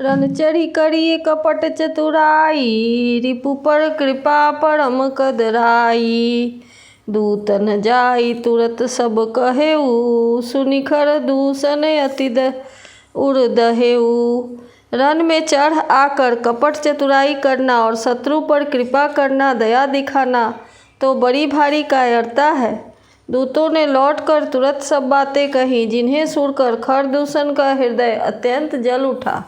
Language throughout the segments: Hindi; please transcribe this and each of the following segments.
रणचरी करिए कपट चतुराई, रिपु पर कृपा परम कदराई। दूतन जाई तुरत सब कहेऊ, सुनिखर दूषण अति उर दहेऊ। रण में चढ़ आकर कपट चतुराई करना और शत्रु पर कृपा करना, दया दिखाना तो बड़ी भारी कायरता है। दूतों ने लौटकर तुरंत सब बातें कही, जिन्हें सुनकर खरदूषण का हृदय अत्यंत जल उठा।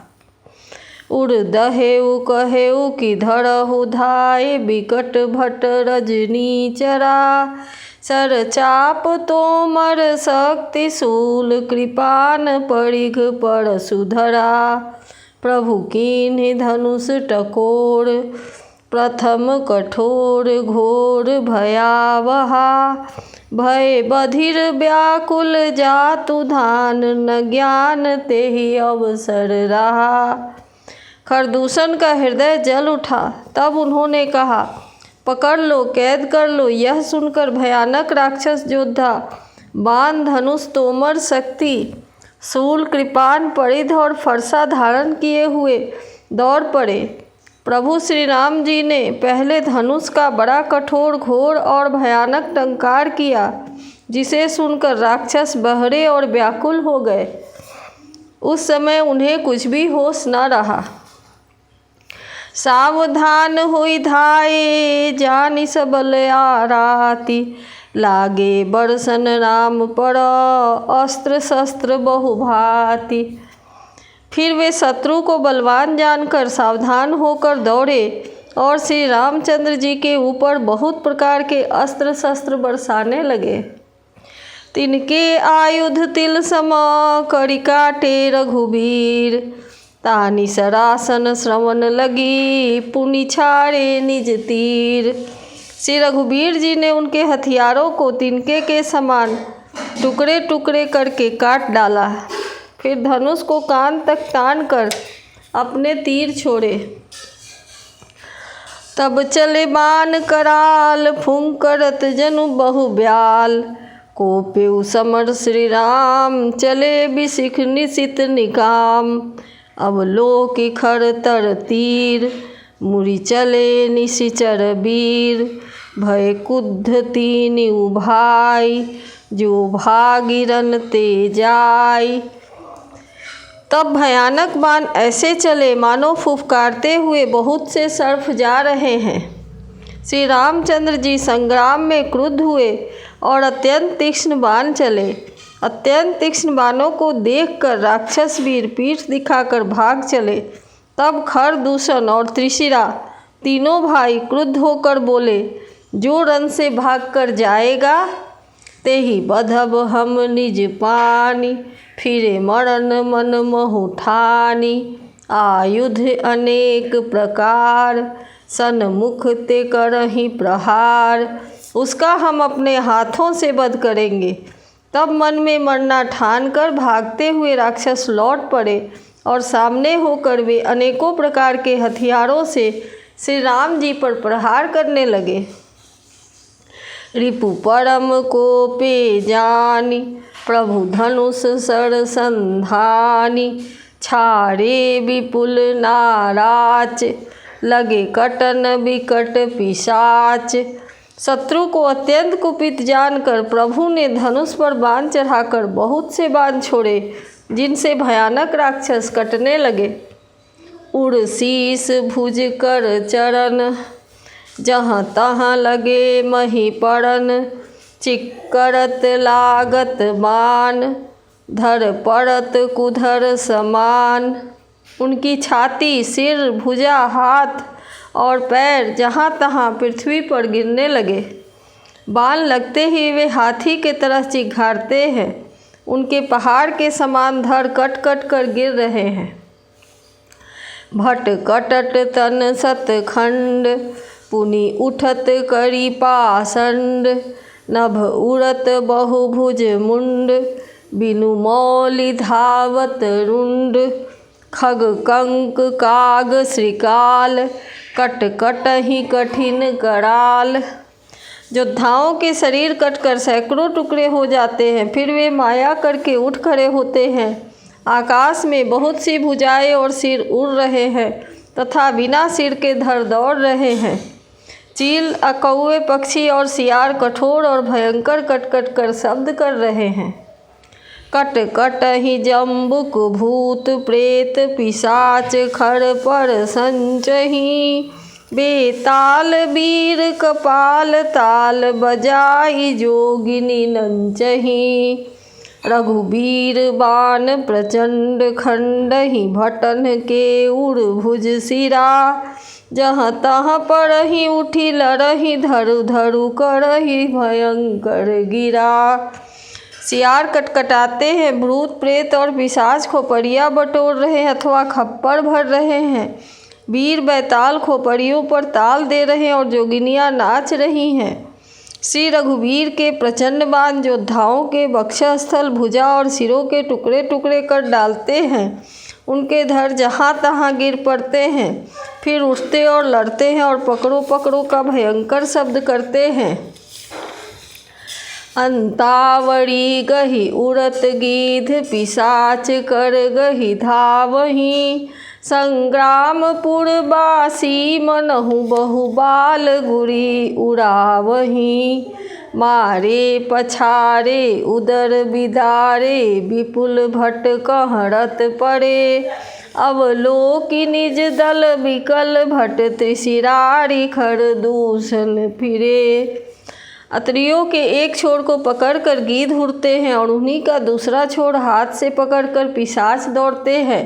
उर दहेऊ कहेऊ कि धरहु धाय, बिकट भट रजनी चरा। सर चाप तोमर शक्ति शूल, कृपान परिघ पर सुधरा। प्रभु कीन्ह धनुष टकोर, प्रथम कठोर घोर भयावहा। भय बधिर व्याकुल जातु धान, न ज्ञान तेहि अवसर रहा। खरदूषण का हृदय जल उठा। तब उन्होंने कहा, पकड़ लो, कैद कर लो। यह सुनकर भयानक राक्षस योद्धा बाण धनुष तोमर शक्ति शूल कृपान परिध और फरसा धारण किए हुए दौड़ पड़े। प्रभु श्री राम जी ने पहले धनुष का बड़ा कठोर घोर और भयानक टंकार किया, जिसे सुनकर राक्षस बहरे और व्याकुल हो गए। उस समय उन्हें कुछ भी होश न रहा। सावधान हुई धाये, जानि सबल आराती। लागे बरसन राम पर, अस्त्र शस्त्र बहुभांति। फिर वे शत्रु को बलवान जानकर सावधान होकर दौड़े और श्री रामचंद्र जी के ऊपर बहुत प्रकार के अस्त्र शस्त्र बरसाने लगे। तिनके आयुध तिल सम, करि काटे रघुबीर। तानि सरासन श्रवण लगी, पुनि छाड़े निज तीर। श्री रघुबीर जी ने उनके हथियारों को तिनके के समान टुकड़े टुकड़े करके काट डाला। फिर धनुष को कान तक तान कर अपने तीर छोड़े। तब चले बाण कराल, फुंकरत जनु बहु ब्याल। कोपेउ समर श्री राम, चले बिसिख निशित निकाम। अब लोकि खर तर तीर, मुरि चले निशिचर वीर। भय कुद्ध तीनि उभाय, जो भागी रन ते जाय। तब भयानक बाण ऐसे चले मानो फुफकारते हुए बहुत से सर्प जा रहे हैं। श्री रामचंद्र जी संग्राम में क्रुद्ध हुए और अत्यंत तीक्ष्ण बाण चले। अत्यंत तीक्ष्ण बाणों को देखकर राक्षस वीर पीठ दिखाकर भाग चले। तब खरदूषण और त्रिशिरा तीनों भाई क्रुद्ध होकर बोले, जो रण से भागकर जाएगा तेहि बधब हम निज पानी। फिरे मरण मन महु ठानी, आयुध अनेक प्रकार। सन्मुख ते करहि प्रहार, उसका हम अपने हाथों से वध करेंगे। तब मन में मरना ठान कर भागते हुए राक्षस लौट पड़े और सामने होकर वे अनेकों प्रकार के हथियारों से श्री राम जी पर प्रहार करने लगे। रिपु परम कोपे जानी, प्रभु धनुष सर संधानी। छाड़े विपुल नाराच, लगे कटन विकट पिशाच। शत्रु को अत्यंत कुपित जानकर प्रभु ने धनुष पर बाण चढ़ाकर बहुत से बाण छोड़े, जिनसे भयानक राक्षस कटने लगे। उड़ शीस भुज कर चरण, जहाँ तहाँ लगे मही पड़न। चिक्करत लागत बाण, धर पड़त कुधर समान। उनकी छाती, सिर, भुजा, हाथ और पैर जहाँ तहाँ पृथ्वी पर गिरने लगे। बाण लगते ही वे हाथी के तरह चिघारते हैं। उनके पहाड़ के समान धड़ कट कट कर गिर रहे हैं। भट कटट तन सतखंड, पुनि उठत करी पाषंड। नभ उड़त बहुभुज मुंड, बिनु मौलि धावत रुंड। खग कंक काग श्रीकाल, कट कटहि कठिन कराल। योद्धाओं के शरीर कटकर सैकड़ों टुकड़े हो जाते हैं, फिर वे माया करके उठ खड़े होते हैं आकाश में बहुत सी भुजाएं और सिर उड़ रहे हैं तथा बिना सिर के धड़ दौड़ रहे हैं। चील, कौवे, पक्षी और सियार कठोर और भयंकर कट कर शब्द कर रहे हैं। कट कट ही जम्बुक भूत प्रेत पिशाच खर पर संचही, बेताल वीर कपाल ताल बजाई जोगिनी नंचही। रघुबीर बाण प्रचंड खंडहि, भटन के उड़ भुज सिरा, जहाँ तहाँ पड़हि उठी लड़हि, धरु धरु करहि भयंकर गिरा। सियार कटकटाते हैं, भूत प्रेत और पिशाच खोपड़ियाँ बटोर रहे हैं अथवा खप्पर भर रहे हैं। वीर बैताल खोपड़ियों पर ताल दे रहे हैं और जोगिनियाँ नाच रही हैं। श्री रघुवीर के प्रचंड बाण योद्धाओं के वक्षस्थल, भुजा और सिरों के टुकड़े टुकड़े कर डालते हैं। उनके धड़ जहाँ तहाँ गिर पड़ते हैं, फिर उठते और लड़ते हैं और पकड़ो पकड़ो का भयंकर शब्द करते हैं। अंतावरी गही उड़त गीध, पिशाच कर गही धावही, संग्रामपुर बासी मनहु बहुबाल गुरी उड़ावही। मारे पछारे उदर बिदारे, विपुल भट कहरत पड़े, अवलोकि निज दल विकल भट, त्रिशिरारी खरदूषण फिरे। अत्रियों के एक छोर को पकड़कर गीध उड़ते हैं और उन्हीं का दूसरा छोर हाथ से पकड़कर पिशाच दौड़ते हैं।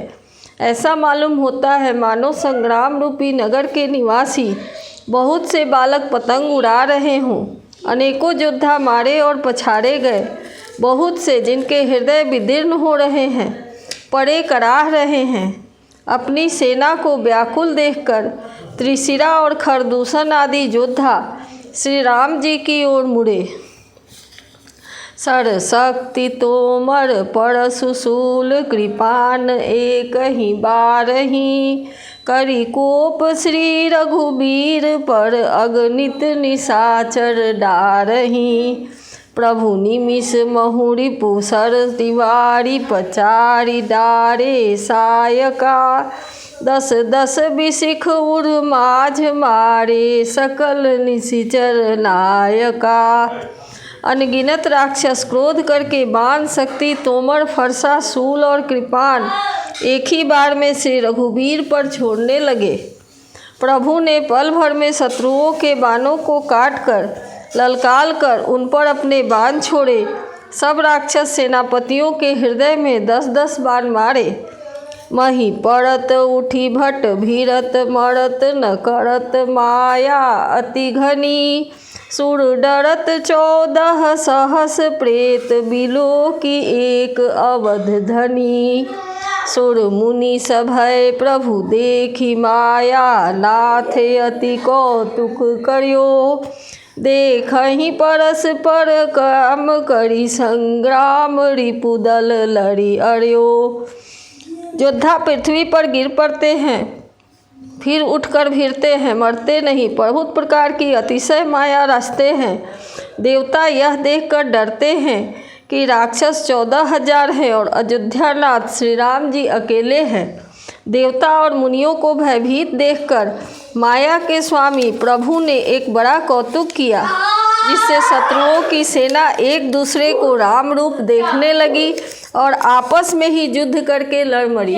ऐसा मालूम होता है मानो संग्राम रूपी नगर के निवासी बहुत से बालक पतंग उड़ा रहे हों। अनेकों योद्धा मारे और पछाड़े गए, बहुत से जिनके हृदय विदीर्ण हो रहे हैं, पड़े कराह रहे हैं। अपनी सेना को व्याकुल देखकर त्रिशिरा और खरदूषण आदि योद्धा श्री राम जी की ओर मुड़े। सरशक्ति तोमर परशु शूल, कृपान एक ही बारही, करी कोप श्री रघुबीर पर, अगणित निशाचर डारही। प्रभु निमिष महुरी पुसर तिवारी, पचारी डारे सायका, दस दस बिसिख उर माझ मारे, सकल निशिचर नायका। अनगिनत राक्षस क्रोध करके बाण, शक्ति, तोमर, फरसा, शूल और कृपान एक ही बार में श्री रघुवीर पर छोड़ने लगे। प्रभु ने पल भर में शत्रुओं के बाणों को काट कर ललकार कर उन पर अपने बाण छोड़े। सब राक्षस सेनापतियों के हृदय में 10-10 बाण मारे। मही पड़त उठी भट भीरत मरत, न करत माया अति घनी, सुर डरत 14 सहस प्रेत, बिलो की एक अवध धनी। सुर मुनि सभय प्रभु देखी माया, नाथ अति कौतुक करियो, देखहि परस्पर काम करी, संग्राम रिपुदल लड़ी अड़ियो। योद्धा पृथ्वी पर गिर पड़ते हैं, फिर उठकर भिड़ते हैं, मरते नहीं। बहुत प्रकार की अतिशय माया रचते हैं। देवता यह देखकर डरते हैं कि राक्षस 14,000 हैं और अयोध्यानाथ श्री राम जी अकेले हैं। देवता और मुनियों को भयभीत देखकर माया के स्वामी प्रभु ने एक बड़ा कौतुक किया, जिससे शत्रुओं की सेना एक दूसरे को राम रूप देखने लगी और आपस में ही युद्ध करके लड़ मरी।